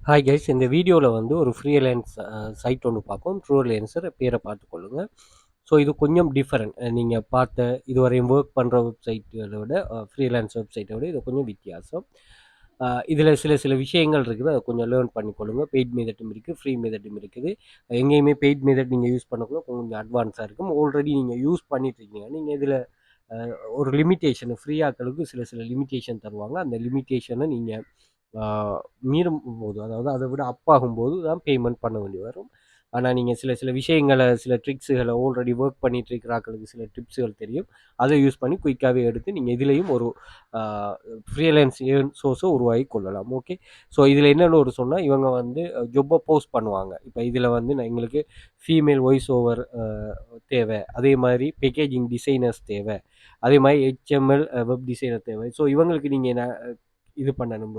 Hi guys, இந்த வீடியோவில் வந்து ஒரு ஃப்ரீலான்ஸ் சைட் ஒன்று பார்ப்போம். ட்ரூலேன்சர் பேரை பார்த்துக்கொள்ளுங்க. ஸோ இது கொஞ்சம் டிஃப்ரெண்ட். நீங்கள் பார்த்த இதுவரையும் ஒர்க் பண்ணுற வெப்சைட்டை விட ஃப்ரீலான்ஸ் வெப்சைட்டை விட இது கொஞ்சம் வித்தியாசம். இதில் சில விஷயங்கள் இருக்குது, அதை கொஞ்சம் லேர்ன் பண்ணிக்கொள்ளுங்க. பெய்ட் மெத்தடும் இருக்குது, ஃப்ரீ மெத்தடும் இருக்குது. எங்கேயுமே பெய்ட் மெத்தட் நீங்கள் யூஸ் பண்ணக்குள்ள கொஞ்சம் அட்வான்ஸாக இருக்கும். ஆல்ரெடி நீங்கள் யூஸ் பண்ணிட்டு இருக்கீங்க, நீங்கள் இதில் ஒரு லிமிட்டேஷன் ஃப்ரீயாக்களுக்கு சில லிமிட்டேஷன் தருவாங்க. அந்த லிமிட்டேஷனை நீங்கள் மீறும் போது, அதாவது அதை விட அப்பாகும்போது தான் பேமெண்ட் பண்ண வேண்டி வரும். ஆனால் நீங்கள் சில விஷயங்களை, சில ட்ரிக்ஸுகளை ஆல்ரெடி ஒர்க் பண்ணிட்டு இருக்கிறாக்களுக்கு சில டிப்ஸுகள் தெரியும். அதை யூஸ் பண்ணி குயிக்காகவே எடுத்து நீங்கள் இதுலேயும் ஒரு ஃப்ரீலான்ஸ் சோர்ஸை உருவாகி கொள்ளலாம். ஓகே, ஸோ இதில் என்னென்னு ஒரு சொன்னால், இவங்க வந்து ஜொப்பை போஸ்ட் பண்ணுவாங்க. இப்போ இதில் வந்து எங்களுக்கு ஃபீமேல் வாய்ஸ் ஓவர் தேவை, அதே மாதிரி பேக்கேஜிங் டிசைனர்ஸ் தேவை, அதே மாதிரி HTML வெப் டிசைனர் தேவை. ஸோ இவங்களுக்கு நீங்கள் என்ன இது பண்ணணும்,